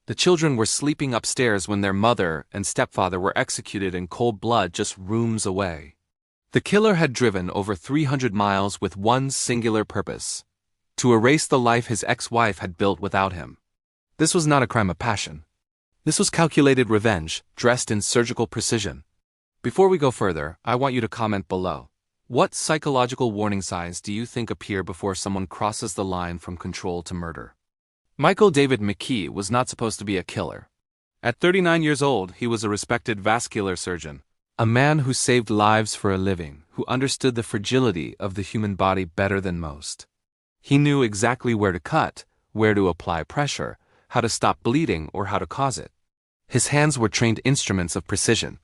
The children were sleeping upstairs when their mother and stepfather were executed in cold blood just rooms away. The killer had driven over 300 miles with one singular purpose: to erase the life his ex-wife had built without him. This was not a crime of passion. This was calculated revenge, dressed in surgical precision. Before we go further, I want you to comment below. What psychological warning signs do you think appear before someone crosses the line from control to murder? Michael David McKee was not supposed to be a killer. At 39 years old, he was a respected vascular surgeon, a man who saved lives for a living, who understood the fragility of the human body better than most. He knew exactly where to cut, where to apply pressure, how to stop bleeding or how to cause it. His hands were trained instruments of precision.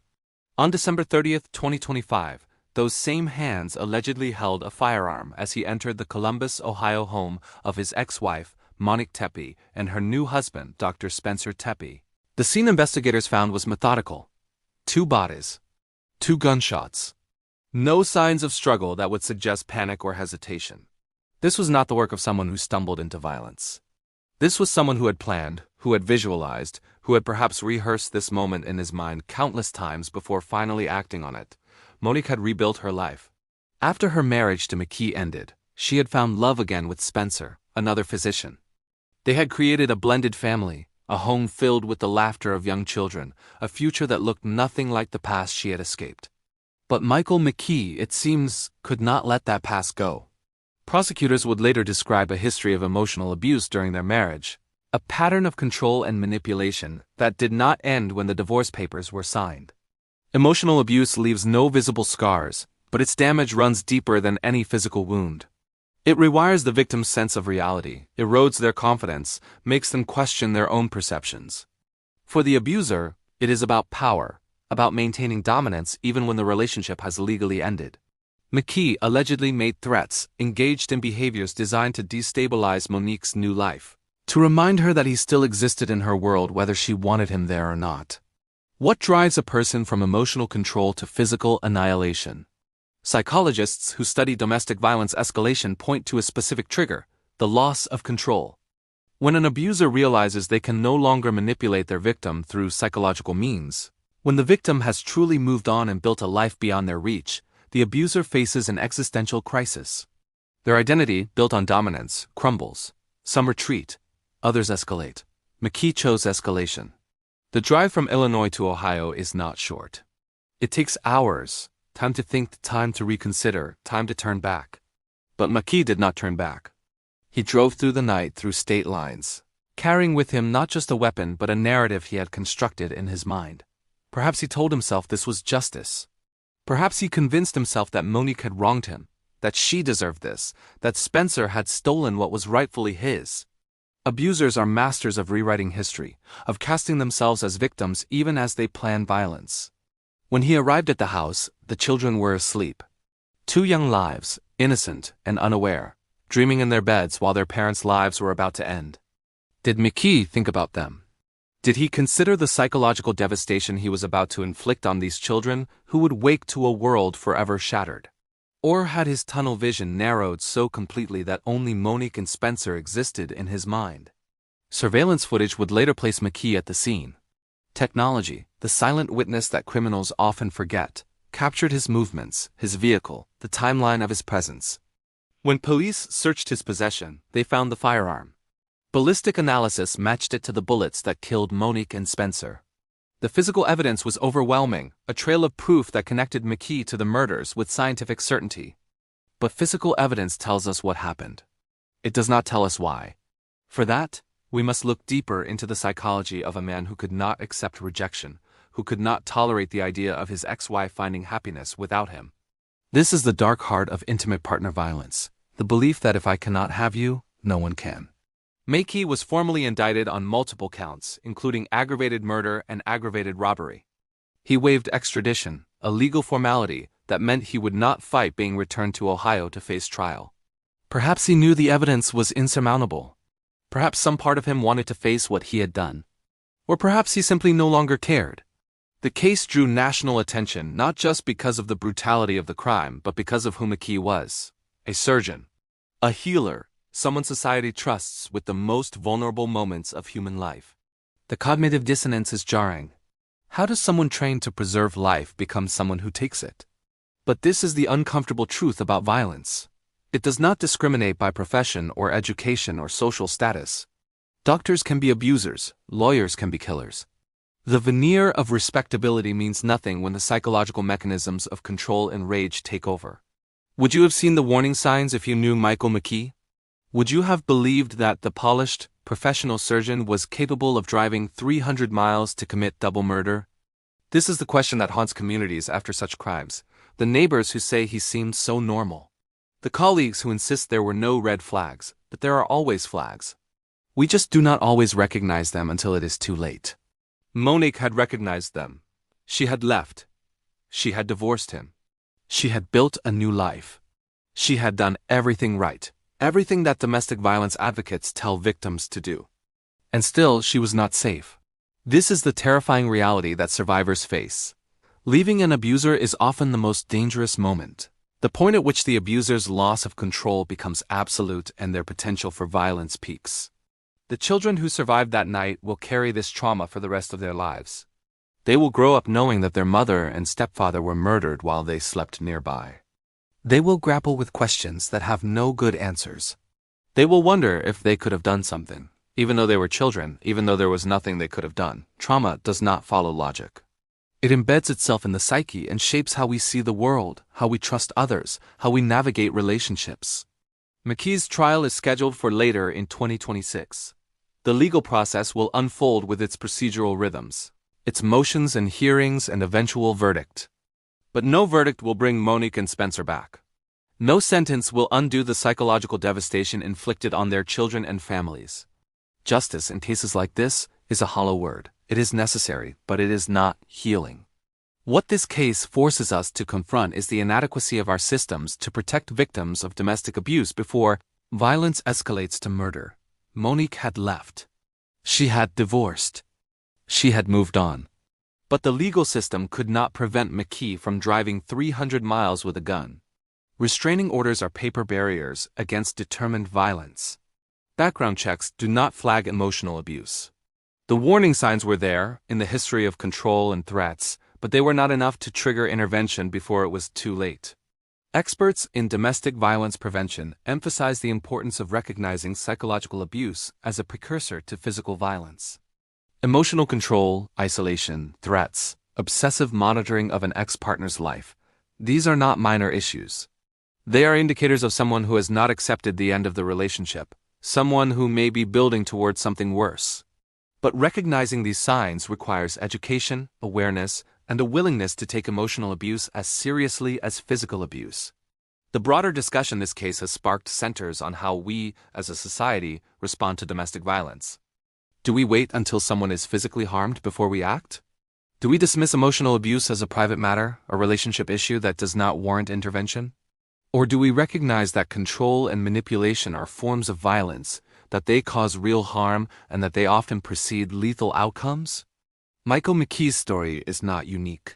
On December 30th, 2025, those same hands allegedly held a firearm as he entered the Columbus, Ohio home of his ex-wife, Monique Tepe, and her new husband, Dr. Spencer Tepe. The scene investigators found was methodical. 2 bodies. 2 gunshots. No signs of struggle that would suggest panic or hesitation. This was not the work of someone who stumbled into violence. This was someone who had planned, who had visualized, who had perhaps rehearsed this moment in his mind countless times before finally acting on it. Monique had rebuilt her life. After her marriage to McKee ended, she had found love again with Spencer, another physician. They had created a blended family, a home filled with the laughter of young children, a future that looked nothing like the past she had escaped. But Michael McKee, it seems, could not let that past go. Prosecutors would later describe a history of emotional abuse during their marriage, a pattern of control and manipulation that did not end when the divorce papers were signed. Emotional abuse leaves no visible scars, but its damage runs deeper than any physical wound. It rewires the victim's sense of reality, erodes their confidence, makes them question their own perceptions. For the abuser, it is about power, about maintaining dominance even when the relationship has legally ended. McKee allegedly made threats, engaged in behaviors designed to destabilize Monique's new life, to remind her that he still existed in her world whether she wanted him there or not. What drives a person from emotional control to physical annihilation? Psychologists who study domestic violence escalation point to a specific trigger: the loss of control. When an abuser realizes they can no longer manipulate their victim through psychological means, when the victim has truly moved on and built a life beyond their reach, the abuser faces an existential crisis. Their identity, built on dominance, crumbles. Some retreat, others escalate. McKee chose escalation. The drive from Illinois to Ohio is not short. It takes hours. Time to think, time to reconsider, time to turn back. But McKee did not turn back. He drove through the night through state lines, carrying with him not just a weapon but a narrative he had constructed in his mind. Perhaps he told himself this was justice. Perhaps he convinced himself that Monique had wronged him, that she deserved this, that Spencer had stolen what was rightfully his. Abusers are masters of rewriting history, of casting themselves as victims even as they plan violence. When he arrived at the house, the children were asleep. 2 young lives, innocent and unaware, dreaming in their beds while their parents' lives were about to end. Did McKee think about them? Did he consider the psychological devastation he was about to inflict on these children, who would wake to a world forever shattered? Or had his tunnel vision narrowed so completely that only Monique and Spencer existed in his mind? Surveillance footage would later place McKee at the scene. Technology, the silent witness that criminals often forget, captured his movements, his vehicle, the timeline of his presence. When police searched his possession, they found the firearm. Ballistic analysis matched it to the bullets that killed Monique and Spencer. The physical evidence was overwhelming, a trail of proof that connected McKee to the murders with scientific certainty. But physical evidence tells us what happened. It does not tell us why. For that, we must look deeper into the psychology of a man who could not accept rejection, who could not tolerate the idea of his ex-wife finding happiness without him. This is the dark heart of intimate partner violence, the belief that if I cannot have you, no one can. McKee was formally indicted on multiple counts, including aggravated murder and aggravated robbery. He waived extradition, a legal formality that meant he would not fight being returned to Ohio to face trial. Perhaps he knew the evidence was insurmountable. Perhaps some part of him wanted to face what he had done. Or perhaps he simply no longer cared. The case drew national attention not just because of the brutality of the crime, but because of who McKee was: a surgeon, a healer, someone society trusts with the most vulnerable moments of human life. The cognitive dissonance is jarring. How does someone trained to preserve life become someone who takes it? But this is the uncomfortable truth about violence. It does not discriminate by profession or education or social status. Doctors can be abusers, lawyers can be killers. The veneer of respectability means nothing when the psychological mechanisms of control and rage take over. Would you have seen the warning signs if you knew Michael McKee? Would you have believed that the polished, professional surgeon was capable of driving 300 miles to commit double murder? This is the question that haunts communities after such crimes. The neighbors who say he seemed so normal. The colleagues who insist there were no red flags, but there are always flags. We just do not always recognize them until it is too late. Monique had recognized them. She had left. She had divorced him. She had built a new life. She had done everything right, everything that domestic violence advocates tell victims to do. And still, she was not safe. This is the terrifying reality that survivors face. Leaving an abuser is often the most dangerous moment, the point at which the abuser's loss of control becomes absolute and their potential for violence peaks. The children who survived that night will carry this trauma for the rest of their lives. They will grow up knowing that their mother and stepfather were murdered while they slept nearby. They will grapple with questions that have no good answers. They will wonder if they could have done something, even though they were children, even though there was nothing they could have done. Trauma does not follow logic. It embeds itself in the psyche and shapes how we see the world, how we trust others, how we navigate relationships. McKee's trial is scheduled for later in 2026. The legal process will unfold with its procedural rhythms, its motions and hearings and eventual verdict. But no verdict will bring Monique and Spencer back. No sentence will undo the psychological devastation inflicted on their children and families. Justice in cases like this is a hollow word. It is necessary, but it is not healing. What this case forces us to confront is the inadequacy of our systems to protect victims of domestic abuse before violence escalates to murder. Monique had left. She had divorced. She had moved on. But the legal system could not prevent McKee from driving 300 miles with a gun. Restraining orders are paper barriers against determined violence. Background checks do not flag emotional abuse. The warning signs were there in the history of control and threats, but they were not enough to trigger intervention before it was too late. Experts in domestic violence prevention emphasize the importance of recognizing psychological abuse as a precursor to physical violence. Emotional control, isolation, threats, obsessive monitoring of an ex-partner's life. These are not minor issues. They are indicators of someone who has not accepted the end of the relationship, someone who may be building towards something worse. But recognizing these signs requires education, awareness, and a willingness to take emotional abuse as seriously as physical abuse. The broader discussion this case has sparked centers on how we, as a society, respond to domestic violence. Do we wait until someone is physically harmed before we act? Do we dismiss emotional abuse as a private matter, a relationship issue that does not warrant intervention? Or do we recognize that control and manipulation are forms of violence, that they cause real harm, and that they often precede lethal outcomes? Michael McKee's story is not unique.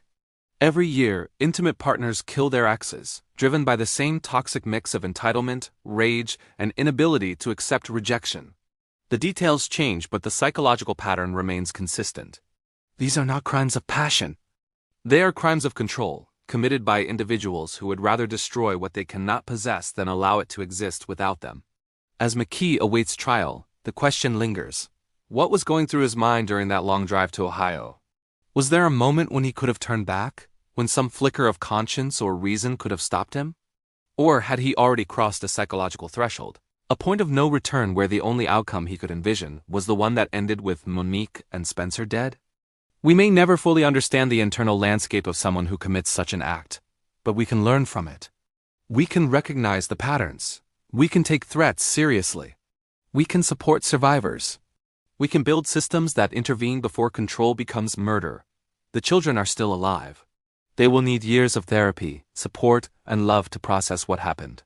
Every year, intimate partners kill their exes, driven by the same toxic mix of entitlement, rage, and inability to accept rejection. The details change, but the psychological pattern remains consistent. These are not crimes of passion. They are crimes of control, committed by individuals who would rather destroy what they cannot possess than allow it to exist without them. As McKee awaits trial, the question lingers. What was going through his mind during that long drive to Ohio? Was there a moment when he could have turned back, when some flicker of conscience or reason could have stopped him? Or had he already crossed a psychological threshold, a point of no return where the only outcome he could envision was the one that ended with Monique and Spencer dead? We may never fully understand the internal landscape of someone who commits such an act, but we can learn from it. We can recognize the patterns. We can take threats seriously. We can support survivors. We can build systems that intervene before control becomes murder. The children are still alive. They will need years of therapy, support, and love to process what happened.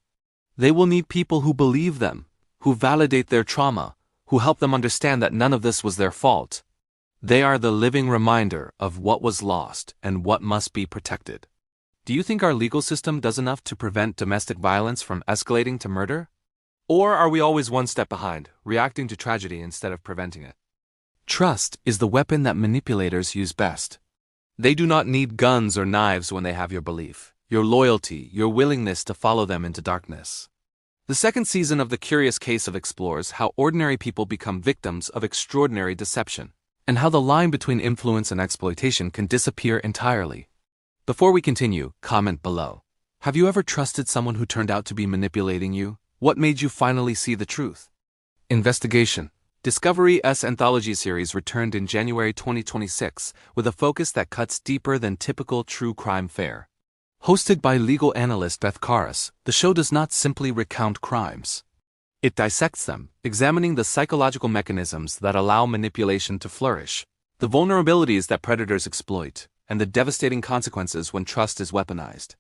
They will need people who believe them, who validate their trauma, who help them understand that none of this was their fault. They are the living reminder of what was lost and what must be protected. Do you think our legal system does enough to prevent domestic violence from escalating to murder? Or are we always one step behind, reacting to tragedy instead of preventing it? Trust is the weapon that manipulators use best. They do not need guns or knives when they have your belief, your loyalty, your willingness to follow them into darkness. The second season of The Curious Case explores how ordinary people become victims of extraordinary deception, and how the line between influence and exploitation can disappear entirely. Before we continue, comment below. Have you ever trusted someone who turned out to be manipulating you? What made you finally see the truth? Investigation. Discovery's anthology series returned in January 2026 with a focus that cuts deeper than typical true crime fare. Hosted by legal analyst Beth Karas, the show does not simply recount crimes. It dissects them, examining the psychological mechanisms that allow manipulation to flourish, the vulnerabilities that predators exploit, and the devastating consequences when trust is weaponized.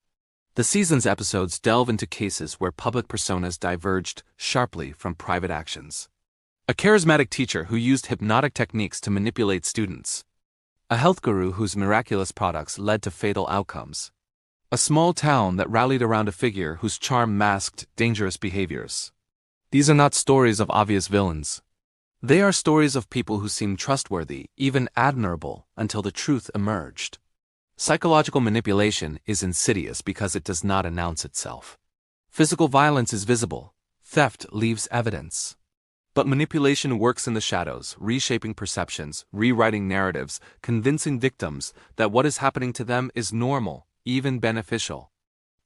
The season's episodes delve into cases where public personas diverged sharply from private actions. A charismatic teacher who used hypnotic techniques to manipulate students. A health guru whose miraculous products led to fatal outcomes. A small town that rallied around a figure whose charm masked dangerous behaviors. These are not stories of obvious villains. They are stories of people who seemed trustworthy, even admirable, until the truth emerged. Psychological manipulation is insidious because it does not announce itself. Physical violence is visible. Theft leaves evidence. But manipulation works in the shadows, reshaping perceptions, rewriting narratives, convincing victims that what is happening to them is normal, even beneficial.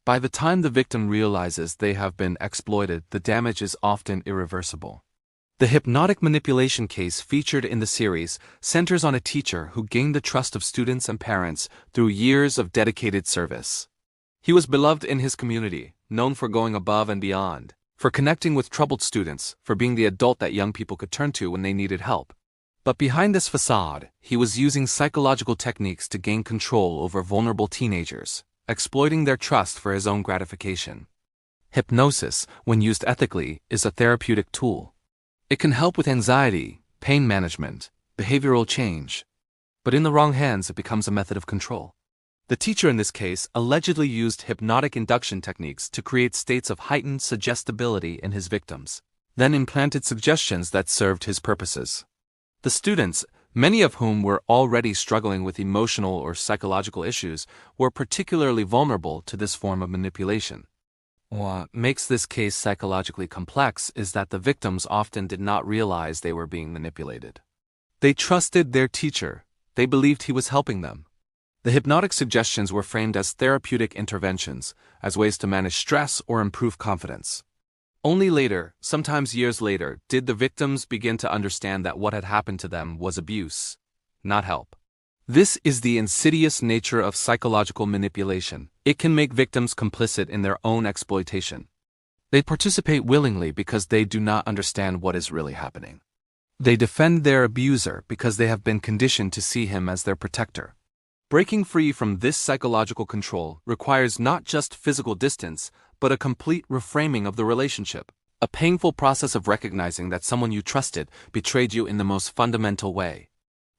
By the time the victim realizes they have been exploited, the damage is often irreversible. The hypnotic manipulation case featured in the series centers on a teacher who gained the trust of students and parents through years of dedicated service. He was beloved in his community, known for going above and beyond, for connecting with troubled students, for being the adult that young people could turn to when they needed help. But behind this facade, he was using psychological techniques to gain control over vulnerable teenagers, exploiting their trust for his own gratification. Hypnosis, when used ethically, is a therapeutic tool. It can help with anxiety, pain management, behavioral change. But in the wrong hands, it becomes a method of control. The teacher in this case allegedly used hypnotic induction techniques to create states of heightened suggestibility in his victims, then implanted suggestions that served his purposes. The students, many of whom were already struggling with emotional or psychological issues, were particularly vulnerable to this form of manipulation. What makes this case psychologically complex is that the victims often did not realize they were being manipulated. They trusted their teacher. They believed he was helping them. The hypnotic suggestions were framed as therapeutic interventions, as ways to manage stress or improve confidence. Only later, sometimes years later, did the victims begin to understand that what had happened to them was abuse, not help. This is the insidious nature of psychological manipulation. It can make victims complicit in their own exploitation. They participate willingly because they do not understand what is really happening. They defend their abuser because they have been conditioned to see him as their protector. Breaking free from this psychological control requires not just physical distance, but a complete reframing of the relationship. A painful process of recognizing that someone you trusted betrayed you in the most fundamental way.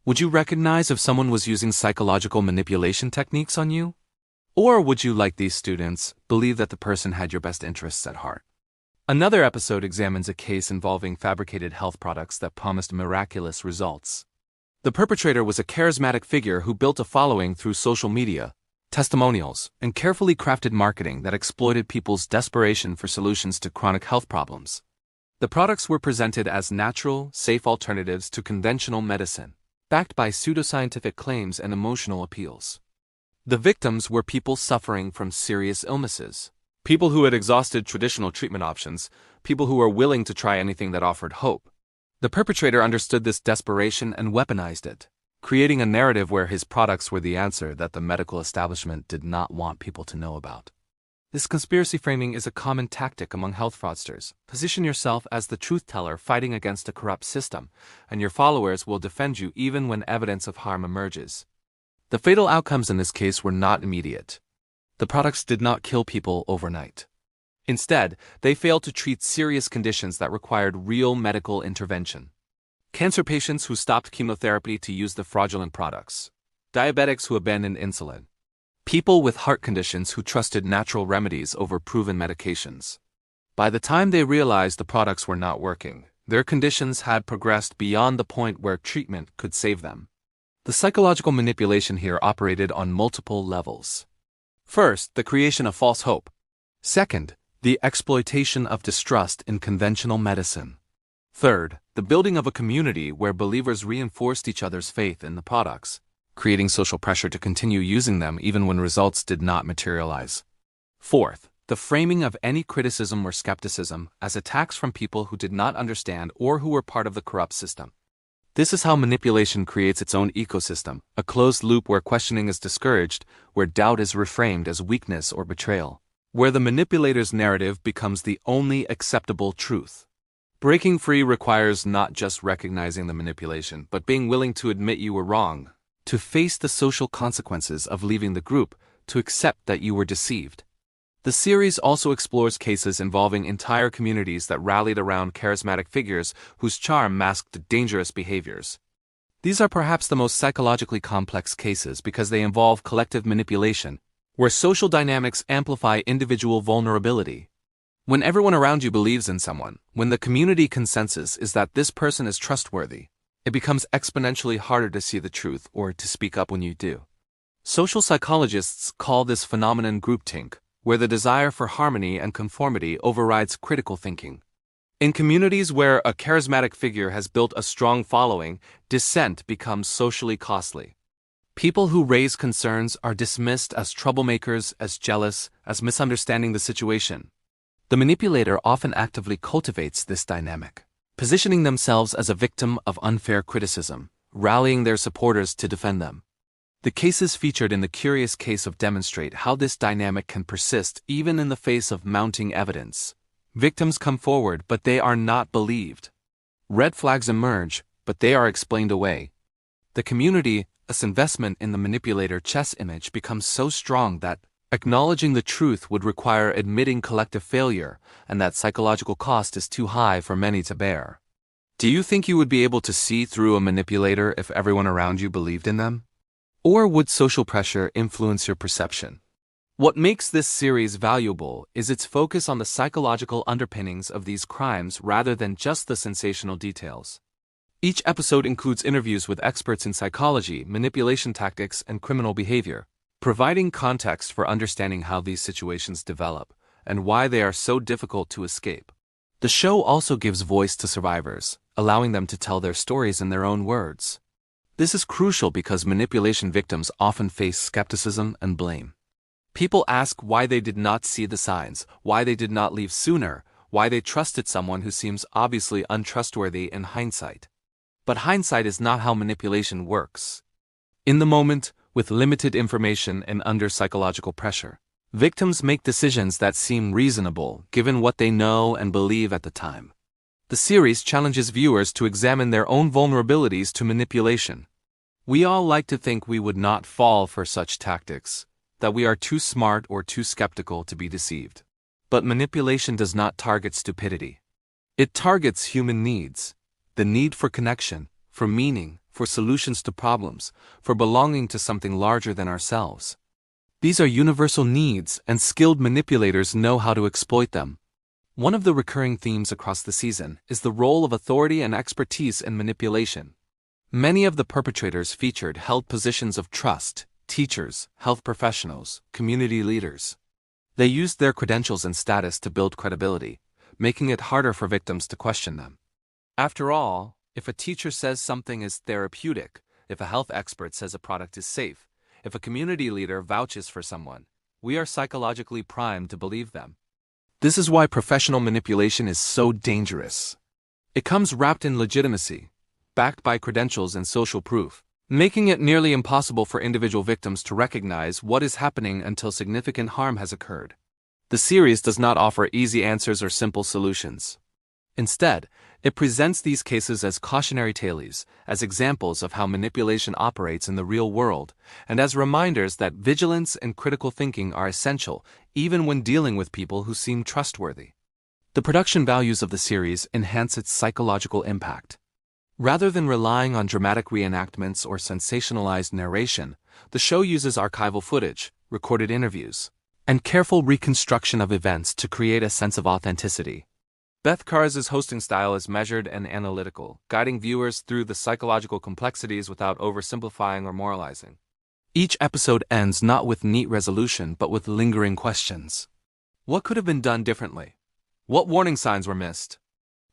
Would you recognize if someone was using psychological manipulation techniques on you? Or would you, like these students, believe that the person had your best interests at heart? Another episode examines a case involving fabricated health products that promised miraculous results. The perpetrator was a charismatic figure who built a following through social media, testimonials, and carefully crafted marketing that exploited people's desperation for solutions to chronic health problems. The products were presented as natural, safe alternatives to conventional medicine, backed by pseudoscientific claims and emotional appeals. The victims were people suffering from serious illnesses, people who had exhausted traditional treatment options, people who were willing to try anything that offered hope. The perpetrator understood this desperation and weaponized it, creating a narrative where his products were the answer that the medical establishment did not want people to know about. This conspiracy framing is a common tactic among health fraudsters. Position yourself as the truth teller fighting against a corrupt system, and your followers will defend you even when evidence of harm emerges. The fatal outcomes in this case were not immediate. The products did not kill people overnight. Instead, they failed to treat serious conditions that required real medical intervention. Cancer patients who stopped chemotherapy to use the fraudulent products. Diabetics who abandoned insulin. People with heart conditions who trusted natural remedies over proven medications. By the time they realized the products were not working, Their conditions had progressed beyond the point where treatment could save them. The psychological manipulation here operated on multiple levels. First, the creation of false hope. Second, the exploitation of distrust in conventional medicine. Third, the building of a community where believers reinforced each other's faith in the products, creating social pressure to continue using them even when results did not materialize. Fourth, the framing of any criticism or skepticism as attacks from people who did not understand or who were part of the corrupt system. This is how manipulation creates its own ecosystem, a closed loop where questioning is discouraged, where doubt is reframed as weakness or betrayal, where the manipulator's narrative becomes the only acceptable truth. Breaking free requires not just recognizing the manipulation, but being willing to admit you were wrong, to face the social consequences of leaving the group, to accept that you were deceived. The series also explores cases involving entire communities that rallied around charismatic figures whose charm masked dangerous behaviors. These are perhaps the most psychologically complex cases because they involve collective manipulation, where social dynamics amplify individual vulnerability. When everyone around you believes in someone, when the community consensus is that this person is trustworthy, it becomes exponentially harder to see the truth or to speak up when you do. Social psychologists call this phenomenon groupthink, where the desire for harmony and conformity overrides critical thinking. In communities where a charismatic figure has built a strong following, dissent becomes socially costly. People who raise concerns are dismissed as troublemakers, as jealous, as misunderstanding the situation. The manipulator often actively cultivates this dynamic, positioning themselves as a victim of unfair criticism, rallying their supporters to defend them. The cases featured in the Curious Case of demonstrate how this dynamic can persist even in the face of mounting evidence. Victims come forward, but they are not believed. Red flags emerge, but they are explained away. The community's investment in the manipulator chess image becomes so strong that acknowledging the truth would require admitting collective failure, and that psychological cost is too high for many to bear. Do you think you would be able to see through a manipulator if everyone around you believed in them? Or would social pressure influence your perception? What makes this series valuable is its focus on the psychological underpinnings of these crimes rather than just the sensational details. Each episode includes interviews with experts in psychology, manipulation tactics, and criminal behavior, providing context for understanding how these situations develop and why they are so difficult to escape. The show also gives voice to survivors, allowing them to tell their stories in their own words. This is crucial because manipulation victims often face skepticism and blame. People ask why they did not see the signs, why they did not leave sooner, why they trusted someone who seems obviously untrustworthy in hindsight. But hindsight is not how manipulation works. In the moment, with limited information and under psychological pressure, victims make decisions that seem reasonable given what they know and believe at the time. The series challenges viewers to examine their own vulnerabilities to manipulation. We all like to think we would not fall for such tactics, that we are too smart or too skeptical to be deceived. But manipulation does not target stupidity. It targets human needs, the need for connection, for meaning, for solutions to problems, for belonging to something larger than ourselves. These are universal needs, and skilled manipulators know how to exploit them. One of the recurring themes across the season is the role of authority and expertise in manipulation. Many of the perpetrators featured held positions of trust: teachers, health professionals, community leaders. They used their credentials and status to build credibility, making it harder for victims to question them. After all, if a teacher says something is therapeutic, if a health expert says a product is safe, if a community leader vouches for someone, we are psychologically primed to believe them. This is why professional manipulation is so dangerous. It comes wrapped in legitimacy, backed by credentials and social proof, making it nearly impossible for individual victims to recognize what is happening until significant harm has occurred. The series does not offer easy answers or simple solutions. Instead, it presents these cases as cautionary tales, as examples of how manipulation operates in the real world, and as reminders that vigilance and critical thinking are essential even when dealing with people who seem trustworthy. The production values of the series enhance its psychological impact. Rather than relying on dramatic reenactments or sensationalized narration, the show uses archival footage, recorded interviews, and careful reconstruction of events to create a sense of authenticity. Beth Karz's hosting style is measured and analytical, guiding viewers through the psychological complexities without oversimplifying or moralizing. Each episode ends not with neat resolution but with lingering questions. What could have been done differently? What warning signs were missed?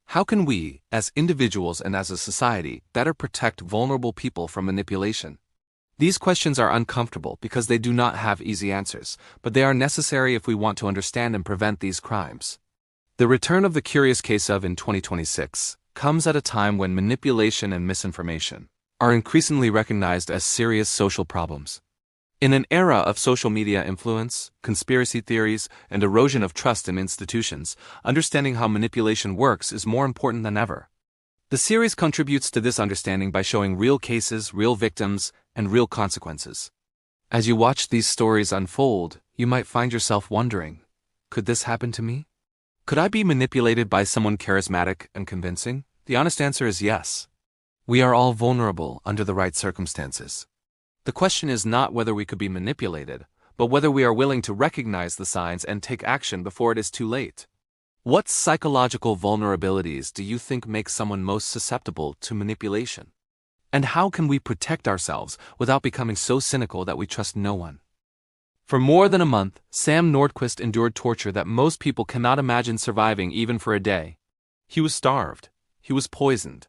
How can we, as individuals and as a society, better protect vulnerable people from manipulation? These questions are uncomfortable because they do not have easy answers, but they are necessary if we want to understand and prevent these crimes. The return of the Curious Case of in 2026 comes at a time when manipulation and misinformation are increasingly recognized as serious social problems. In an era of social media influence, conspiracy theories, and erosion of trust in institutions, understanding how manipulation works is more important than ever. The series contributes to this understanding by showing real cases, real victims, and real consequences. As you watch these stories unfold, you might find yourself wondering, could this happen to me? Could I be manipulated by someone charismatic and convincing? The honest answer is yes. We are all vulnerable under the right circumstances. The question is not whether we could be manipulated, but whether we are willing to recognize the signs and take action before it is too late. What psychological vulnerabilities do you think make someone most susceptible to manipulation? And how can we protect ourselves without becoming so cynical that we trust no one? For more than a month, Sam Nordquist endured torture that most people cannot imagine surviving even for a day. He was starved. He was poisoned.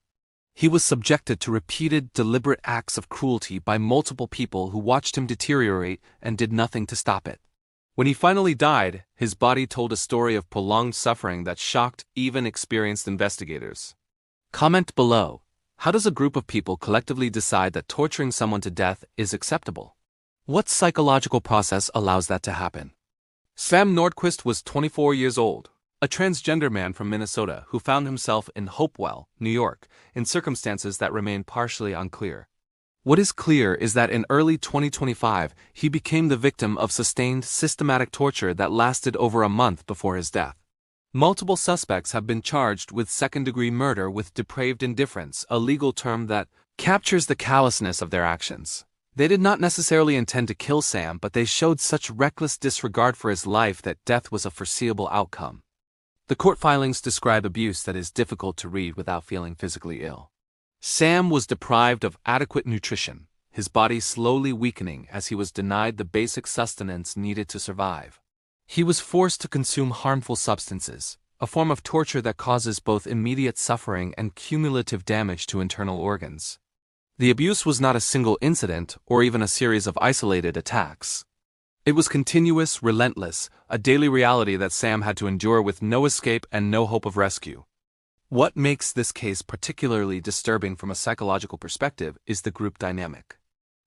He was subjected to repeated, deliberate acts of cruelty by multiple people who watched him deteriorate and did nothing to stop it. When he finally died, his body told a story of prolonged suffering that shocked even experienced investigators. Comment below. How does a group of people collectively decide that torturing someone to death is acceptable? What psychological process allows that to happen? Sam Nordquist was 24 years old, a transgender man from Minnesota who found himself in Hopewell, New York, in circumstances that remain partially unclear. What is clear is that in early 2025, he became the victim of sustained, systematic torture that lasted over a month before his death. Multiple suspects have been charged with second-degree murder with depraved indifference, a legal term that captures the callousness of their actions. They did not necessarily intend to kill Sam, but they showed such reckless disregard for his life that death was a foreseeable outcome. The court filings describe abuse that is difficult to read without feeling physically ill. Sam was deprived of adequate nutrition, his body slowly weakening as he was denied the basic sustenance needed to survive. He was forced to consume harmful substances, a form of torture that causes both immediate suffering and cumulative damage to internal organs. The abuse was not a single incident or even a series of isolated attacks. It was continuous, relentless, a daily reality that Sam had to endure with no escape and no hope of rescue. What makes this case particularly disturbing from a psychological perspective is the group dynamic.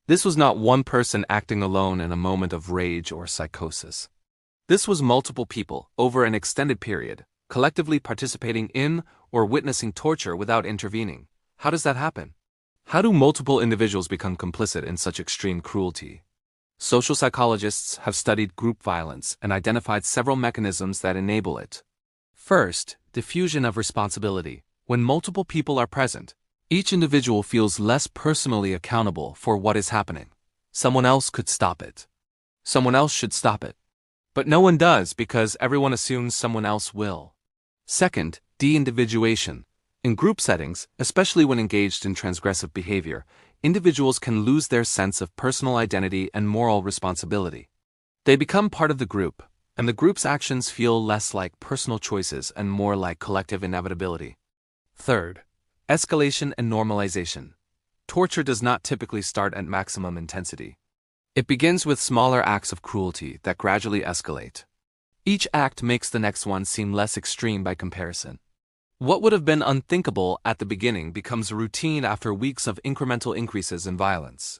This was not one person acting alone in a moment of rage or psychosis. This was multiple people, over an extended period, collectively participating in or witnessing torture without intervening. How does that happen? How do multiple individuals become complicit in such extreme cruelty? Social psychologists have studied group violence and identified several mechanisms that enable it. First, diffusion of responsibility. When multiple people are present, each individual feels less personally accountable for what is happening. Someone else could stop it. Someone else should stop it. But no one does because everyone assumes someone else will. Second, de-individuation. In group settings, especially when engaged in transgressive behavior, individuals can lose their sense of personal identity and moral responsibility. They become part of the group, and the group's actions feel less like personal choices and more like collective inevitability. Third, escalation and normalization. Torture does not typically start at maximum intensity. It begins with smaller acts of cruelty that gradually escalate. Each act makes the next one seem less extreme by comparison. What would have been unthinkable at the beginning becomes routine after weeks of incremental increases in violence.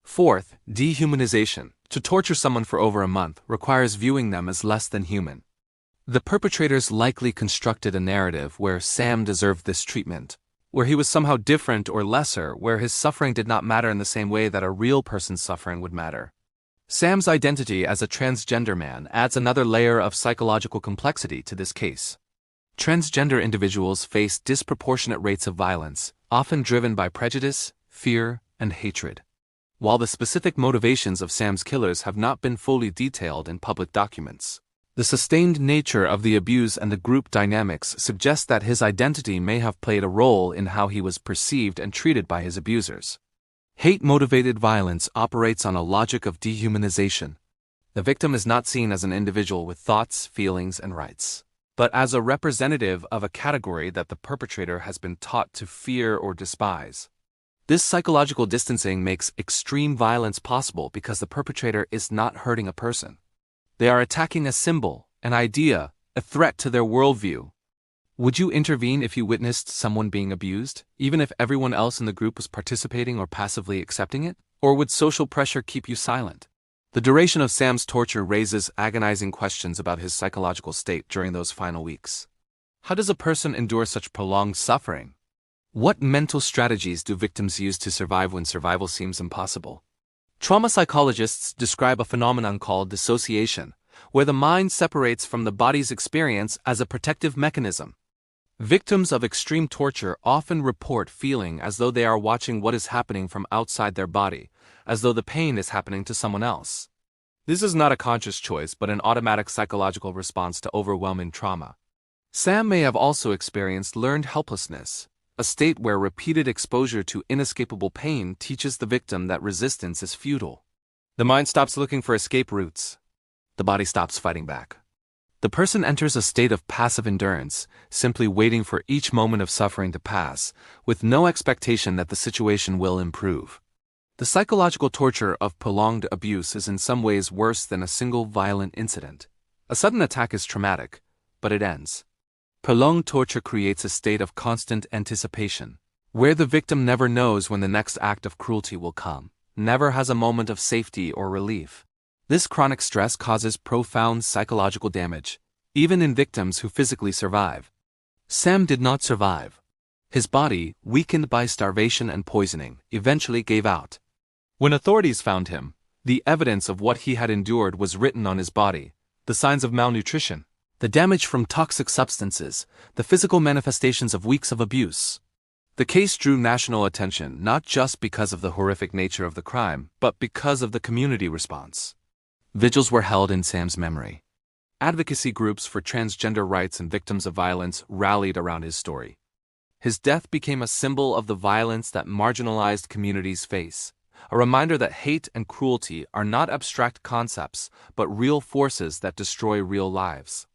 Fourth, dehumanization. To torture someone for over a month requires viewing them as less than human. The perpetrators likely constructed a narrative where Sam deserved this treatment, where he was somehow different or lesser, where his suffering did not matter in the same way that a real person's suffering would matter. Sam's identity as a transgender man adds another layer of psychological complexity to this case. Transgender individuals face disproportionate rates of violence, often driven by prejudice, fear, and hatred. While the specific motivations of Sam's killers have not been fully detailed in public documents, The sustained nature of the abuse and the group dynamics suggest that his identity may have played a role in how he was perceived and treated by his abusers. Hate-motivated violence operates on a logic of dehumanization. The victim is not seen as an individual with thoughts, feelings, and rights, but as a representative of a category that the perpetrator has been taught to fear or despise. This psychological distancing makes extreme violence possible because the perpetrator is not hurting a person. They are attacking a symbol, an idea, a threat to their worldview. Would you intervene if you witnessed someone being abused, even if everyone else in the group was participating or passively accepting it? Or would social pressure keep you silent? The duration of Sam's torture raises agonizing questions about his psychological state during those final weeks. How does a person endure such prolonged suffering? What mental strategies do victims use to survive when survival seems impossible? Trauma psychologists describe a phenomenon called dissociation, where the mind separates from the body's experience as a protective mechanism. Victims of extreme torture often report feeling as though they are watching what is happening from outside their body, as though the pain is happening to someone else. This is not a conscious choice but an automatic psychological response to overwhelming trauma. Sam may have also experienced learned helplessness, a state where repeated exposure to inescapable pain teaches the victim that resistance is futile. The mind stops looking for escape routes. The body stops fighting back. The person enters a state of passive endurance, simply waiting for each moment of suffering to pass, with no expectation that the situation will improve. The psychological torture of prolonged abuse is in some ways worse than a single violent incident. A sudden attack is traumatic, but it ends. Prolonged torture creates a state of constant anticipation, where the victim never knows when the next act of cruelty will come, never has a moment of safety or relief. This chronic stress causes profound psychological damage, even in victims who physically survive. Sam did not survive. His body, weakened by starvation and poisoning, eventually gave out. When authorities found him, the evidence of what he had endured was written on his body, the signs of malnutrition, the damage from toxic substances, the physical manifestations of weeks of abuse. The case drew national attention not just because of the horrific nature of the crime, but because of the community response. Vigils were held in Sam's memory. Advocacy groups for transgender rights and victims of violence rallied around his story. His death became a symbol of the violence that marginalized communities face, a reminder that hate and cruelty are not abstract concepts, but real forces that destroy real lives.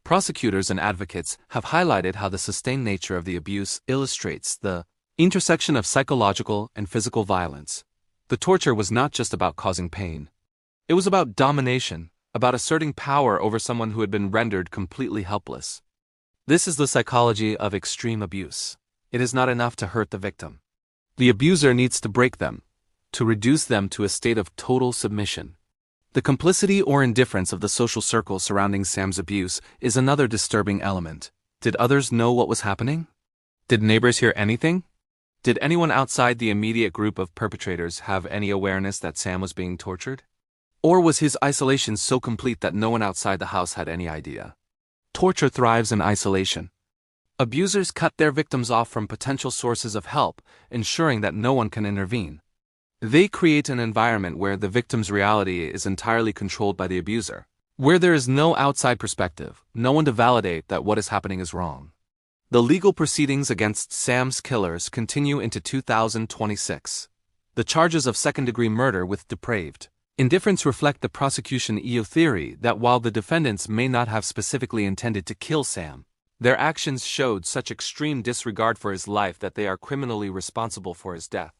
Prosecutors and advocates have highlighted how the sustained nature of the abuse illustrates the intersection of psychological and physical violence. The torture was not just about causing pain. It was about domination, about asserting power over someone who had been rendered completely helpless. This is the psychology of extreme abuse. It is not enough to hurt the victim. The abuser needs to break them, to reduce them to a state of total submission. The complicity or indifference of the social circle surrounding Sam's abuse is another disturbing element. Did others know what was happening? Did neighbors hear anything? Did anyone outside the immediate group of perpetrators have any awareness that Sam was being tortured? Or was his isolation so complete that no one outside the house had any idea? Torture thrives in isolation. Abusers cut their victims off from potential sources of help, ensuring that no one can intervene. They create an environment where the victim's reality is entirely controlled by the abuser, where there is no outside perspective, no one to validate that what is happening is wrong. The legal proceedings against Sam's killers continue into 2026. The charges of second-degree murder with depraved indifference reflect the prosecution EO theory that while the defendants may not have specifically intended to kill Sam, their actions showed such extreme disregard for his life that they are criminally responsible for his death.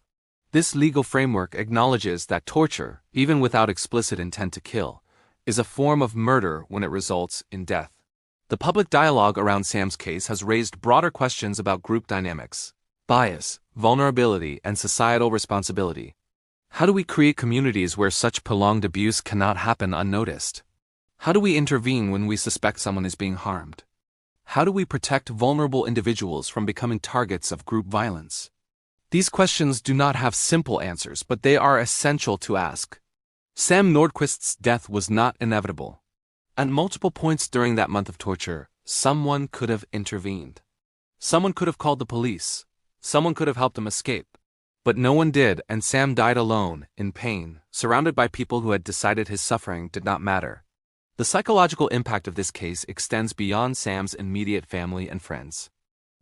This legal framework acknowledges that torture, even without explicit intent to kill, is a form of murder when it results in death. The public dialogue around Sam's case has raised broader questions about group dynamics, bias, vulnerability, and societal responsibility. How do we create communities where such prolonged abuse cannot happen unnoticed? How do we intervene when we suspect someone is being harmed? How do we protect vulnerable individuals from becoming targets of group violence? These questions do not have simple answers, but they are essential to ask. Sam Nordquist's death was not inevitable. At multiple points during that month of torture, someone could have intervened. Someone could have called the police. Someone could have helped him escape. But no one did, and Sam died alone, in pain, surrounded by people who had decided his suffering did not matter. The psychological impact of this case extends beyond Sam's immediate family and friends.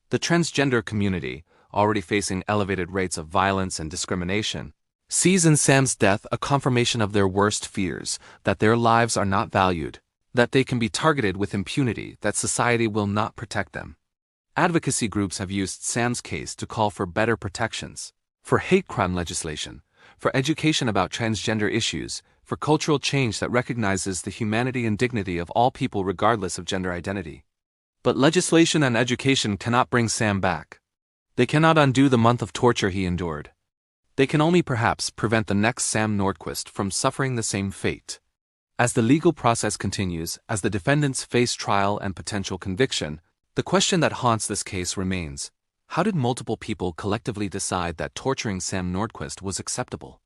The transgender community, already facing elevated rates of violence and discrimination, sees in Sam's death a confirmation of their worst fears, that their lives are not valued, that they can be targeted with impunity, that society will not protect them. Advocacy groups have used Sam's case to call for better protections, for hate crime legislation, for education about transgender issues, for cultural change that recognizes the humanity and dignity of all people regardless of gender identity. But legislation and education cannot bring Sam back. They cannot undo the month of torture he endured. They can only perhaps prevent the next Sam Nordquist from suffering the same fate. As the legal process continues, as the defendants face trial and potential conviction, the question that haunts this case remains: how did multiple people collectively decide that torturing Sam Nordquist was acceptable?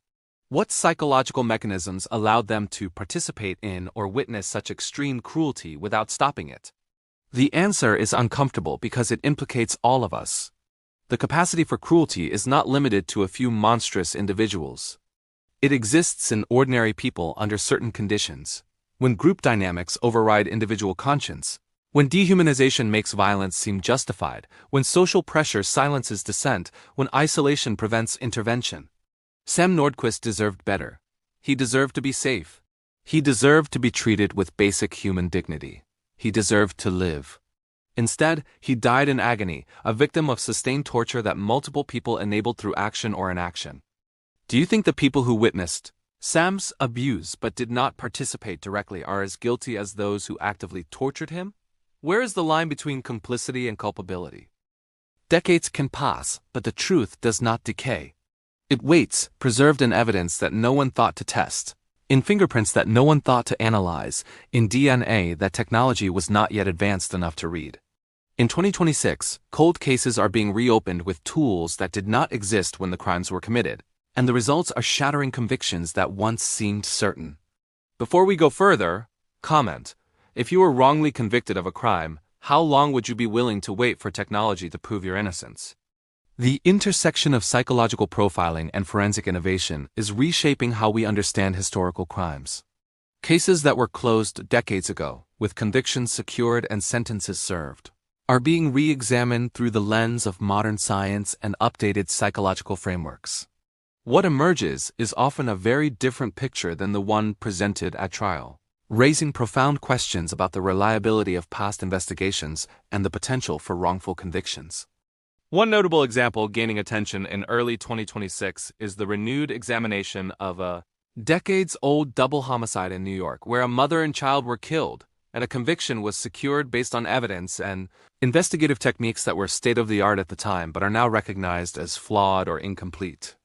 What psychological mechanisms allowed them to participate in or witness such extreme cruelty without stopping it? The answer is uncomfortable because it implicates all of us. The capacity for cruelty is not limited to a few monstrous individuals. It exists in ordinary people under certain conditions, when group dynamics override individual conscience, when dehumanization makes violence seem justified, when social pressure silences dissent, when isolation prevents intervention. Sam Nordquist deserved better. He deserved to be safe. He deserved to be treated with basic human dignity. He deserved to live. Instead, he died in agony, a victim of sustained torture that multiple people enabled through action or inaction. Do you think the people who witnessed Sam's abuse but did not participate directly are as guilty as those who actively tortured him? Where is the line between complicity and culpability? Decades can pass, but the truth does not decay. It waits, preserved in evidence that no one thought to test, in fingerprints that no one thought to analyze, in DNA that technology was not yet advanced enough to read. In 2026, cold cases are being reopened with tools that did not exist when the crimes were committed, and the results are shattering convictions that once seemed certain. Before we go further, comment: if you were wrongly convicted of a crime, how long would you be willing to wait for technology to prove your innocence? The intersection of psychological profiling and forensic innovation is reshaping how we understand historical crimes. Cases that were closed decades ago, with convictions secured and sentences served, are being re-examined through the lens of modern science and updated psychological frameworks. What emerges is often a very different picture than the one presented at trial, raising profound questions about the reliability of past investigations and the potential for wrongful convictions. One notable example gaining attention in early 2026 is the renewed examination of a decades-old double homicide in New York, where a mother and child were killed, and a conviction was secured based on evidence and investigative techniques that were state-of-the-art at the time but are now recognized as flawed or incomplete.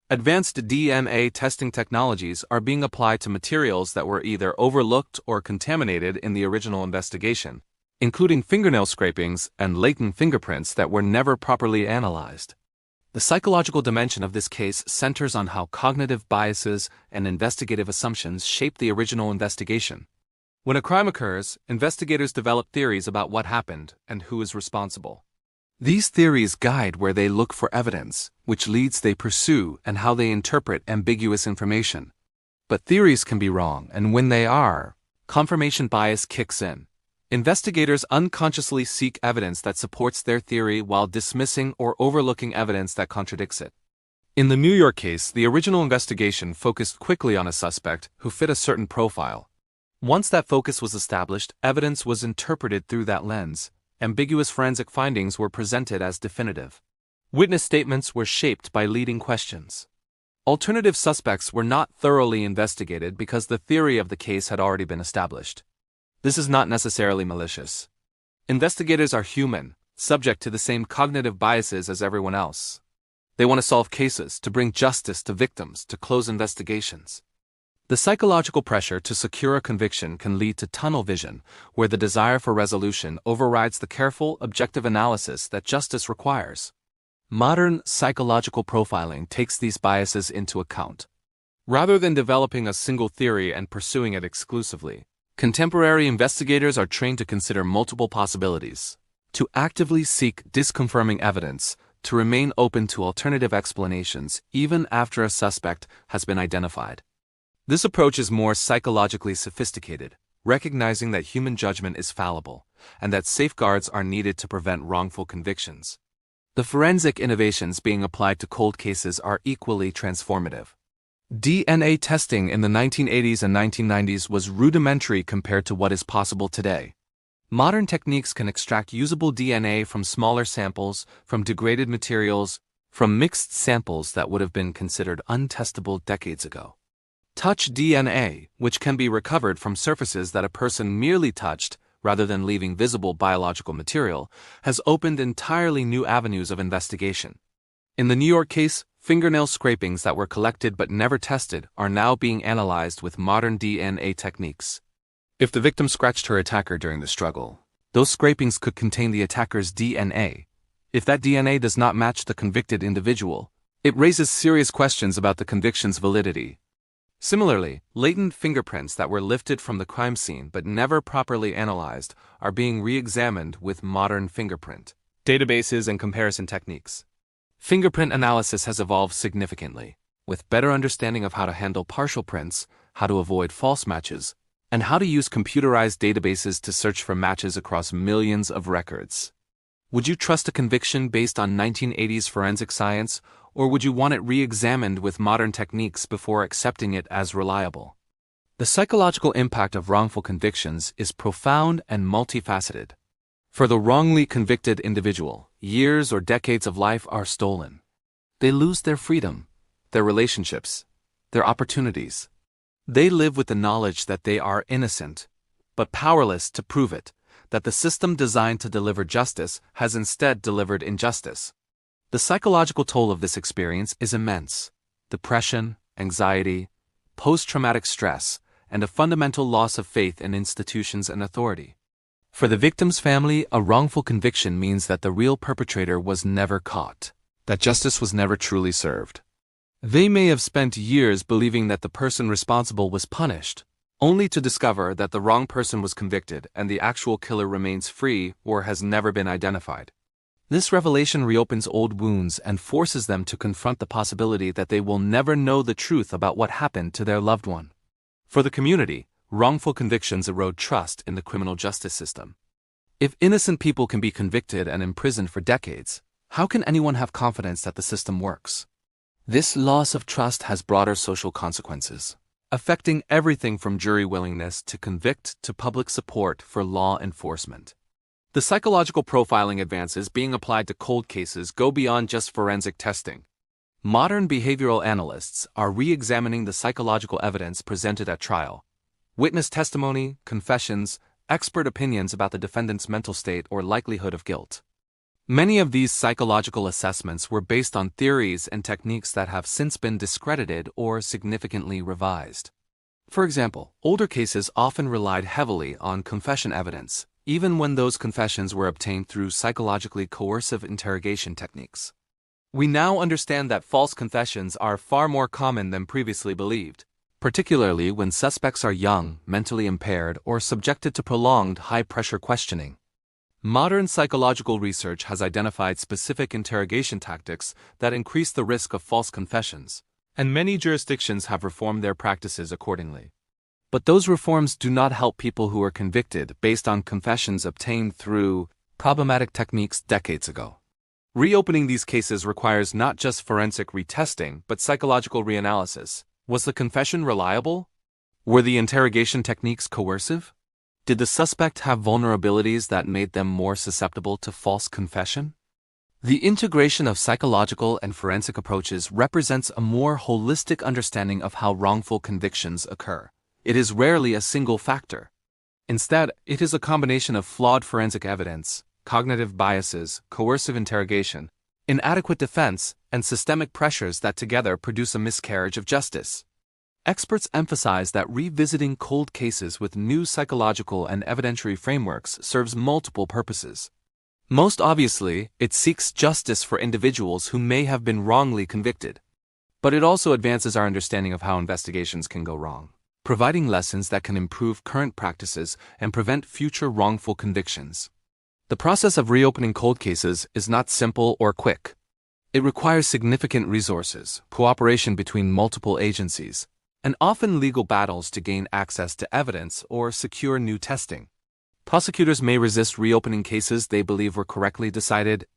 Advanced DNA testing technologies are being applied to materials that were either overlooked or contaminated in the original investigation, including fingernail scrapings and latent fingerprints that were never properly analyzed. The psychological dimension of this case centers on how cognitive biases and investigative assumptions shape the original investigation. When a crime occurs, investigators develop theories about what happened and who is responsible. These theories guide where they look for evidence, which leads they pursue, and how they interpret ambiguous information. But theories can be wrong, and when they are, confirmation bias kicks in. Investigators unconsciously seek evidence that supports their theory while dismissing or overlooking evidence that contradicts it. In the New York case, the original investigation focused quickly on a suspect who fit a certain profile. Once that focus was established, evidence was interpreted through that lens. Ambiguous forensic findings were presented as definitive. Witness statements were shaped by leading questions. Alternative suspects were not thoroughly investigated because the theory of the case had already been established. This is not necessarily malicious. Investigators are human, subject to the same cognitive biases as everyone else. They want to solve cases, to bring justice to victims, to close investigations. The psychological pressure to secure a conviction can lead to tunnel vision, where the desire for resolution overrides the careful, objective analysis that justice requires. Modern psychological profiling takes these biases into account. Rather than developing a single theory and pursuing it exclusively, contemporary investigators are trained to consider multiple possibilities, to actively seek disconfirming evidence, to remain open to alternative explanations even after a suspect has been identified. This approach is more psychologically sophisticated, recognizing that human judgment is fallible, and that safeguards are needed to prevent wrongful convictions. The forensic innovations being applied to cold cases are equally transformative. DNA testing in the 1980s and 1990s was rudimentary compared to what is possible today. Modern techniques can extract usable DNA from smaller samples, from degraded materials, from mixed samples that would have been considered untestable decades ago. Touch DNA, which can be recovered from surfaces that a person merely touched, rather than leaving visible biological material, has opened entirely new avenues of investigation. In the New York case, fingernail scrapings that were collected but never tested are now being analyzed with modern DNA techniques. If the victim scratched her attacker during the struggle, those scrapings could contain the attacker's DNA. If that DNA does not match the convicted individual, it raises serious questions about the conviction's validity. Similarly, latent fingerprints that were lifted from the crime scene but never properly analyzed are being re-examined with modern fingerprint databases and comparison techniques. Fingerprint analysis has evolved significantly, with better understanding of how to handle partial prints, how to avoid false matches, and how to use computerized databases to search for matches across millions of records. Would you trust a conviction based on 1980s forensic science, or would you want it re-examined with modern techniques before accepting it as reliable? The psychological impact of wrongful convictions is profound and multifaceted. For the wrongly convicted individual, years or decades of life are stolen. They lose their freedom, their relationships, their opportunities. They live with the knowledge that they are innocent, but powerless to prove it, that the system designed to deliver justice has instead delivered injustice. The psychological toll of this experience is immense. Depression, anxiety, post-traumatic stress, and a fundamental loss of faith in institutions and authority. For the victim's family, a wrongful conviction means that the real perpetrator was never caught, that justice was never truly served. They may have spent years believing that the person responsible was punished, only to discover that the wrong person was convicted and the actual killer remains free or has never been identified. This revelation reopens old wounds and forces them to confront the possibility that they will never know the truth about what happened to their loved one. For the community, wrongful convictions erode trust in the criminal justice system. If innocent people can be convicted and imprisoned for decades, how can anyone have confidence that the system works? This loss of trust has broader social consequences, affecting everything from jury willingness to convict to public support for law enforcement. The psychological profiling advances being applied to cold cases go beyond just forensic testing. Modern behavioral analysts are re-examining the psychological evidence presented at trial. Witness testimony, confessions, expert opinions about the defendant's mental state or likelihood of guilt. Many of these psychological assessments were based on theories and techniques that have since been discredited or significantly revised. For example, older cases often relied heavily on confession evidence, even when those confessions were obtained through psychologically coercive interrogation techniques. We now understand that false confessions are far more common than previously believed, particularly when suspects are young, mentally impaired, or subjected to prolonged high-pressure questioning. Modern psychological research has identified specific interrogation tactics that increase the risk of false confessions, and many jurisdictions have reformed their practices accordingly. But those reforms do not help people who are convicted based on confessions obtained through problematic techniques decades ago. Reopening these cases requires not just forensic retesting, but psychological reanalysis. Was the confession reliable? Were the interrogation techniques coercive? Did the suspect have vulnerabilities that made them more susceptible to false confession? The integration of psychological and forensic approaches represents a more holistic understanding of how wrongful convictions occur. It is rarely a single factor. Instead, it is a combination of flawed forensic evidence, cognitive biases, coercive interrogation, inadequate defense, and systemic pressures that together produce a miscarriage of justice. Experts emphasize that revisiting cold cases with new psychological and evidentiary frameworks serves multiple purposes. Most obviously, it seeks justice for individuals who may have been wrongly convicted. But it also advances our understanding of how investigations can go wrong, providing lessons that can improve current practices and prevent future wrongful convictions. The process of reopening cold cases is not simple or quick. It requires significant resources, cooperation between multiple agencies, and often legal battles to gain access to evidence or secure new testing. Prosecutors may resist reopening cases they believe were correctly decided.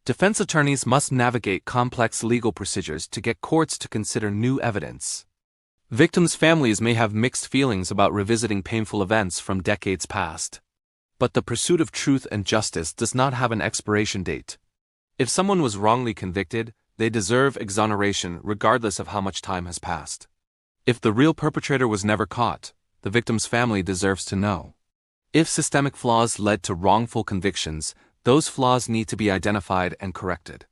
Defense attorneys must navigate complex legal procedures to get courts to consider new evidence. Victims' families may have mixed feelings about revisiting painful events from decades past. But the pursuit of truth and justice does not have an expiration date. If someone was wrongly convicted, they deserve exoneration regardless of how much time has passed. If the real perpetrator was never caught, the victim's family deserves to know. If systemic flaws led to wrongful convictions, those flaws need to be identified and corrected.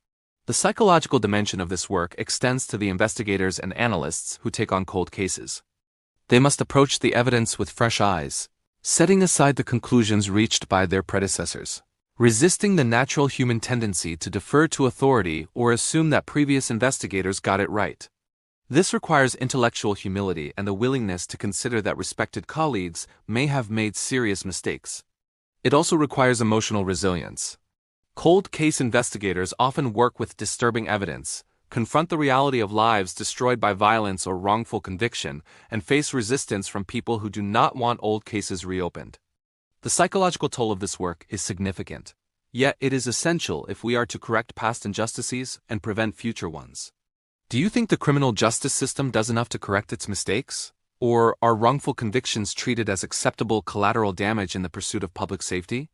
The psychological dimension of this work extends to the investigators and analysts who take on cold cases. They must approach the evidence with fresh eyes, setting aside the conclusions reached by their predecessors, resisting the natural human tendency to defer to authority or assume that previous investigators got it right. This requires intellectual humility and the willingness to consider that respected colleagues may have made serious mistakes. It also requires emotional resilience. Cold case investigators often work with disturbing evidence, confront the reality of lives destroyed by violence or wrongful conviction, and face resistance from people who do not want old cases reopened. The psychological toll of this work is significant, yet it is essential if we are to correct past injustices and prevent future ones. Do you think the criminal justice system does enough to correct its mistakes? Or are wrongful convictions treated as acceptable collateral damage in the pursuit of public safety?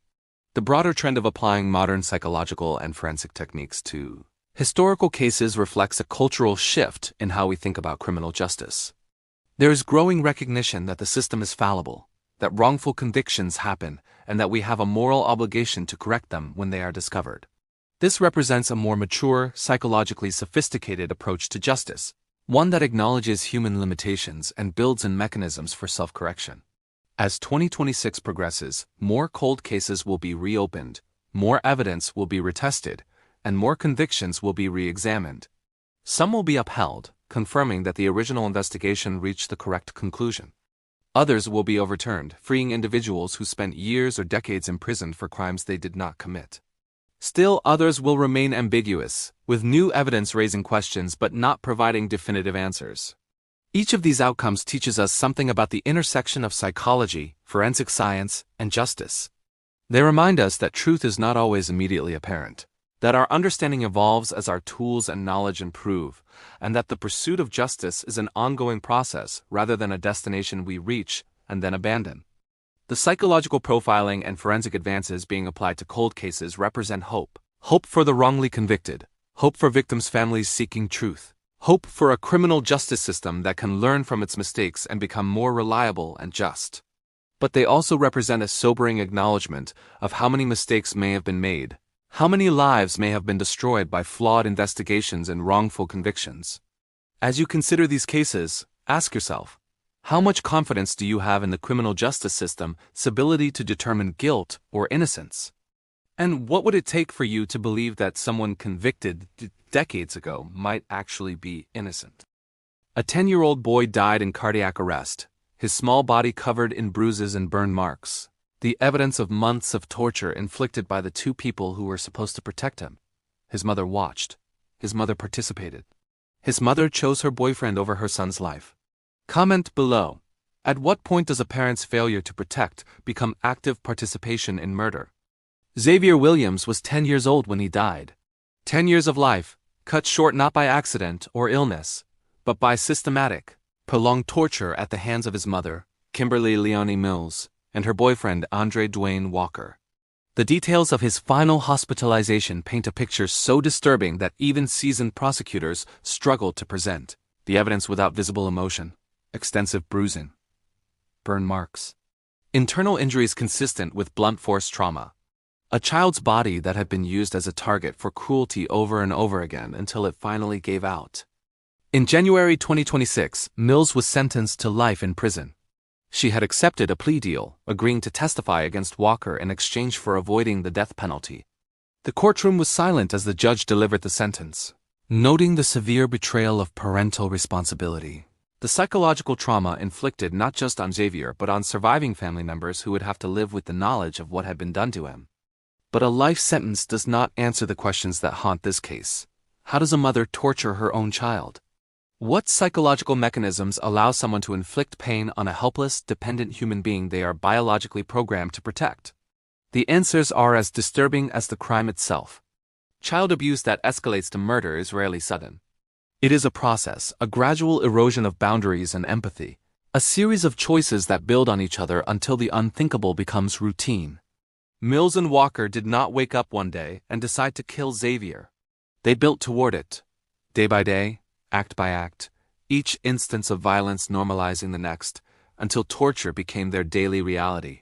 The broader trend of applying modern psychological and forensic techniques to historical cases reflects a cultural shift in how we think about criminal justice. There is growing recognition that the system is fallible, that wrongful convictions happen, and that we have a moral obligation to correct them when they are discovered. This represents a more mature, psychologically sophisticated approach to justice, one that acknowledges human limitations and builds in mechanisms for self-correction. As 2026 progresses, more cold cases will be reopened, more evidence will be retested, and more convictions will be re-examined. Some will be upheld, confirming that the original investigation reached the correct conclusion. Others will be overturned, freeing individuals who spent years or decades imprisoned for crimes they did not commit. Still, others will remain ambiguous, with new evidence raising questions but not providing definitive answers. Each of these outcomes teaches us something about the intersection of psychology, forensic science, and justice. They remind us that truth is not always immediately apparent, that our understanding evolves as our tools and knowledge improve, and that the pursuit of justice is an ongoing process rather than a destination we reach and then abandon. The psychological profiling and forensic advances being applied to cold cases represent hope. Hope for the wrongly convicted, hope for victims' families seeking truth, hope for a criminal justice system that can learn from its mistakes and become more reliable and just. But they also represent a sobering acknowledgement of how many mistakes may have been made, how many lives may have been destroyed by flawed investigations and wrongful convictions. As you consider these cases, ask yourself, how much confidence do you have in the criminal justice system's ability to determine guilt or innocence? And what would it take for you to believe that someone convicted decades ago might actually be innocent? A 10-year-old boy died in cardiac arrest, his small body covered in bruises and burn marks, the evidence of months of torture inflicted by the two people who were supposed to protect him. His mother watched. His mother participated. His mother chose her boyfriend over her son's life. Comment below. At what point does a parent's failure to protect become active participation in murder? Xavier Williams was 10 years old when he died. 10 years of life, cut short not by accident or illness, but by systematic, prolonged torture at the hands of his mother, Kimberly Leonie Mills, and her boyfriend Andre Dwayne Walker. The details of his final hospitalization paint a picture so disturbing that even seasoned prosecutors struggled to present the evidence without visible emotion. Extensive bruising, burn marks, internal injuries consistent with blunt force trauma, a child's body that had been used as a target for cruelty over and over again until it finally gave out. In January 2026, Mills was sentenced to life in prison. She had accepted a plea deal, agreeing to testify against Walker in exchange for avoiding the death penalty. The courtroom was silent as the judge delivered the sentence, noting the severe betrayal of parental responsibility. The psychological trauma inflicted not just on Xavier but on surviving family members who would have to live with the knowledge of what had been done to him. But a life sentence does not answer the questions that haunt this case. How does a mother torture her own child? What psychological mechanisms allow someone to inflict pain on a helpless, dependent human being they are biologically programmed to protect? The answers are as disturbing as the crime itself. Child abuse that escalates to murder is rarely sudden. It is a process, a gradual erosion of boundaries and empathy, a series of choices that build on each other until the unthinkable becomes routine. Mills and Walker did not wake up one day and decide to kill Xavier. They built toward it, day by day, act by act, each instance of violence normalizing the next, until torture became their daily reality.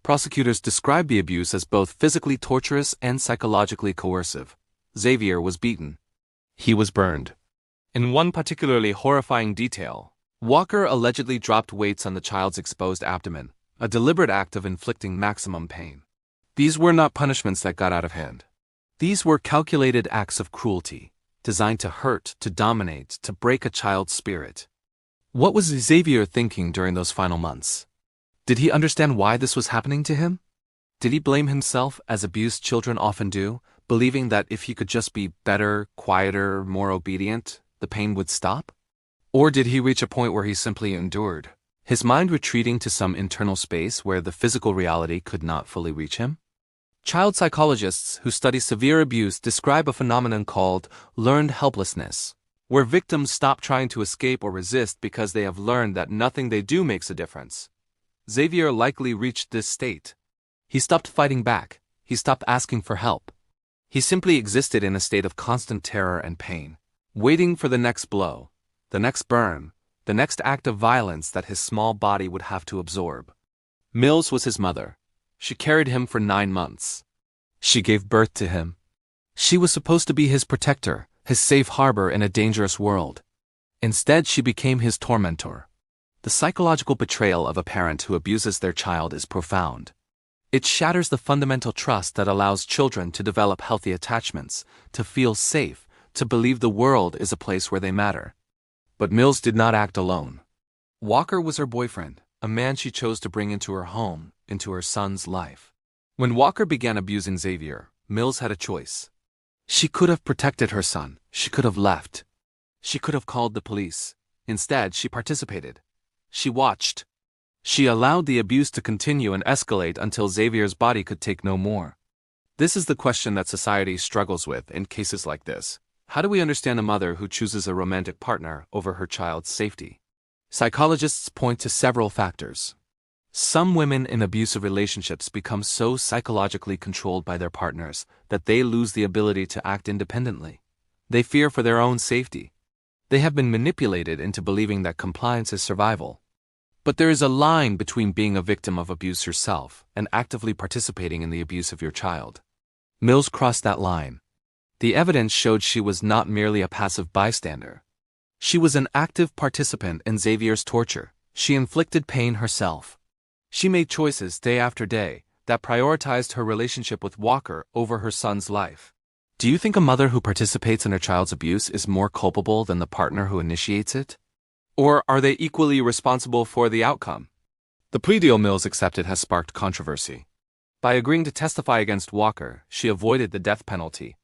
Prosecutors described the abuse as both physically torturous and psychologically coercive. Xavier was beaten. He was burned. In one particularly horrifying detail, Walker allegedly dropped weights on the child's exposed abdomen, a deliberate act of inflicting maximum pain. These were not punishments that got out of hand. These were calculated acts of cruelty, designed to hurt, to dominate, to break a child's spirit. What was Xavier thinking during those final months? Did he understand why this was happening to him? Did he blame himself, as abused children often do, believing that if he could just be better, quieter, more obedient, the pain would stop? Or did he reach a point where he simply endured, his mind retreating to some internal space where the physical reality could not fully reach him? Child psychologists who study severe abuse describe a phenomenon called learned helplessness, where victims stop trying to escape or resist because they have learned that nothing they do makes a difference. Xavier likely reached this state. He stopped fighting back. He stopped asking for help. He simply existed in a state of constant terror and pain, waiting for the next blow, the next burn, the next act of violence that his small body would have to absorb. Mills was his mother. She carried him for 9 months. She gave birth to him. She was supposed to be his protector, his safe harbor in a dangerous world. Instead, she became his tormentor. The psychological betrayal of a parent who abuses their child is profound. It shatters the fundamental trust that allows children to develop healthy attachments, to feel safe, to believe the world is a place where they matter. But Mills did not act alone. Walker was her boyfriend, a man she chose to bring into her home, into her son's life. When Walker began abusing Xavier, Mills had a choice. She could have protected her son. She could have left. She could have called the police. Instead, she participated. She watched. She allowed the abuse to continue and escalate until Xavier's body could take no more. This is the question that society struggles with in cases like this. How do we understand a mother who chooses a romantic partner over her child's safety? Psychologists point to several factors. Some women in abusive relationships become so psychologically controlled by their partners that they lose the ability to act independently. They fear for their own safety. They have been manipulated into believing that compliance is survival. But there is a line between being a victim of abuse yourself and actively participating in the abuse of your child. Mills crossed that line. The evidence showed she was not merely a passive bystander. She was an active participant in Xavier's torture. She inflicted pain herself. She made choices day after day that prioritized her relationship with Walker over her son's life. Do you think a mother who participates in her child's abuse is more culpable than the partner who initiates it? Or are they equally responsible for the outcome? The plea deal Mills accepted has sparked controversy. By agreeing to testify against Walker, she avoided the death penalty.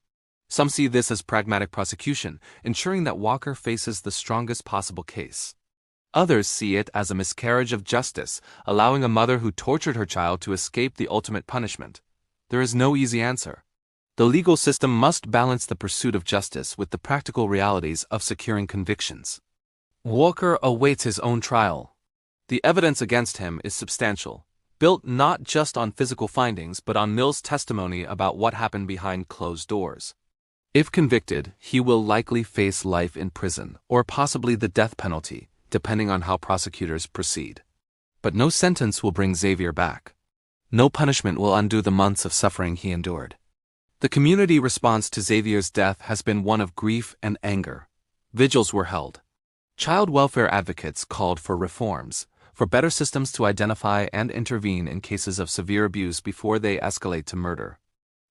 Some see this as pragmatic prosecution, ensuring that Walker faces the strongest possible case. Others see it as a miscarriage of justice, allowing a mother who tortured her child to escape the ultimate punishment. There is no easy answer. The legal system must balance the pursuit of justice with the practical realities of securing convictions. Walker awaits his own trial. The evidence against him is substantial, built not just on physical findings but on Mills' testimony about what happened behind closed doors. If convicted, he will likely face life in prison, or possibly the death penalty, depending on how prosecutors proceed. But no sentence will bring Xavier back. No punishment will undo the months of suffering he endured. The community response to Xavier's death has been one of grief and anger. Vigils were held. Child welfare advocates called for reforms, for better systems to identify and intervene in cases of severe abuse before they escalate to murder.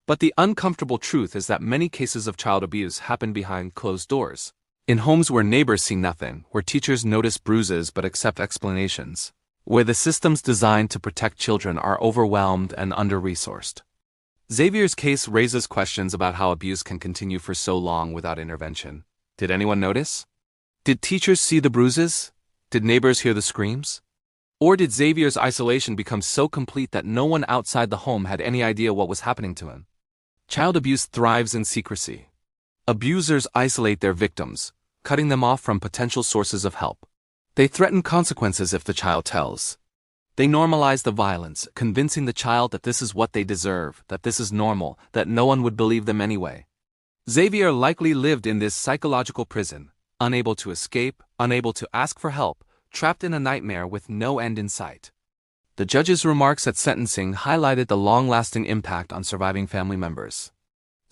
But the uncomfortable truth is that many cases of child abuse happen behind closed doors, in homes where neighbors see nothing, where teachers notice bruises but accept explanations, where the systems designed to protect children are overwhelmed and under-resourced. Xavier's case raises questions about how abuse can continue for so long without intervention. Did anyone notice? Did teachers see the bruises? Did neighbors hear the screams? Or did Xavier's isolation become so complete that no one outside the home had any idea what was happening to him? Child abuse thrives in secrecy. Abusers isolate their victims, cutting them off from potential sources of help. They threaten consequences if the child tells. They normalize the violence, convincing the child that this is what they deserve, that this is normal, that no one would believe them anyway. Xavier likely lived in this psychological prison, unable to escape, unable to ask for help, trapped in a nightmare with no end in sight. The judge's remarks at sentencing highlighted the long-lasting impact on surviving family members.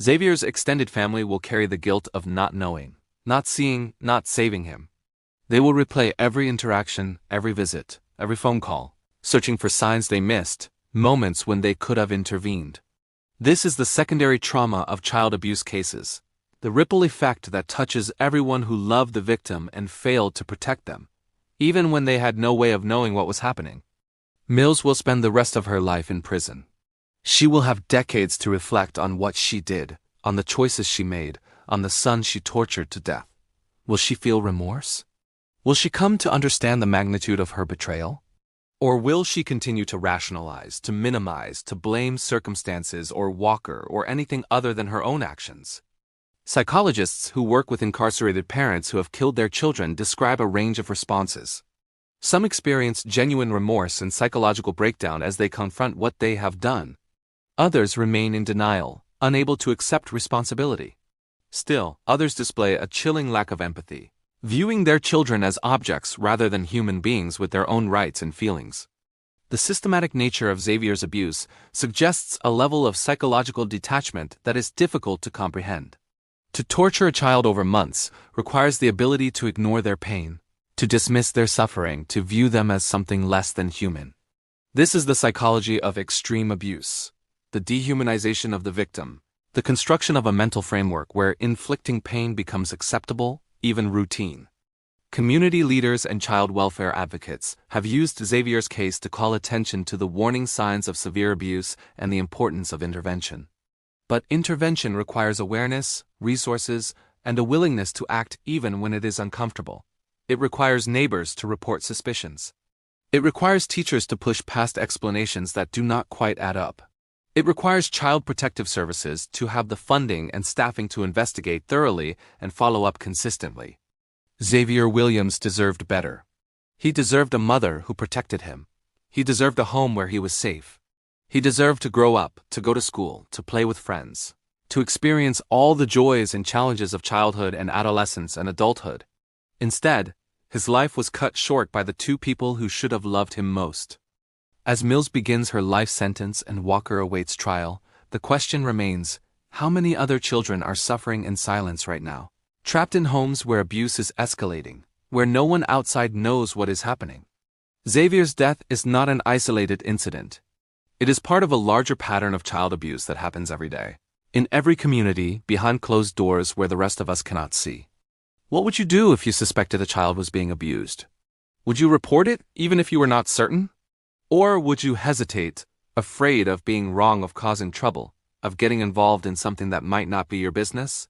Xavier's extended family will carry the guilt of not knowing, not seeing, not saving him. They will replay every interaction, every visit, every phone call, searching for signs they missed, moments when they could have intervened. This is the secondary trauma of child abuse cases, the ripple effect that touches everyone who loved the victim and failed to protect them, even when they had no way of knowing what was happening. Mills will spend the rest of her life in prison. She will have decades to reflect on what she did, on the choices she made, on the son she tortured to death. Will she feel remorse? Will she come to understand the magnitude of her betrayal? Or will she continue to rationalize, to minimize, to blame circumstances or Walker or anything other than her own actions? Psychologists who work with incarcerated parents who have killed their children describe a range of responses. Some experience genuine remorse and psychological breakdown as they confront what they have done. Others remain in denial, unable to accept responsibility. Still, others display a chilling lack of empathy, viewing their children as objects rather than human beings with their own rights and feelings. The systematic nature of Xavier's abuse suggests a level of psychological detachment that is difficult to comprehend. To torture a child over months requires the ability to ignore their pain, to dismiss their suffering, to view them as something less than human. This is the psychology of extreme abuse, the dehumanization of the victim, the construction of a mental framework where inflicting pain becomes acceptable, even routine. Community leaders and child welfare advocates have used Xavier's case to call attention to the warning signs of severe abuse and the importance of intervention. But intervention requires awareness, resources, and a willingness to act even when it is uncomfortable. It requires neighbors to report suspicions. It requires teachers to push past explanations that do not quite add up. It requires child protective services to have the funding and staffing to investigate thoroughly and follow up consistently. Xavier Williams deserved better. He deserved a mother who protected him. He deserved a home where he was safe. He deserved to grow up, to go to school, to play with friends, to experience all the joys and challenges of childhood and adolescence and adulthood. Instead, his life was cut short by the two people who should have loved him most. As Mills begins her life sentence and Walker awaits trial, the question remains, how many other children are suffering in silence right now, trapped in homes where abuse is escalating, where no one outside knows what is happening? Xavier's death is not an isolated incident. It is part of a larger pattern of child abuse that happens every day, in every community, behind closed doors where the rest of us cannot see. What would you do if you suspected a child was being abused? Would you report it, even if you were not certain? Or would you hesitate, afraid of being wrong, of causing trouble, of getting involved in something that might not be your business?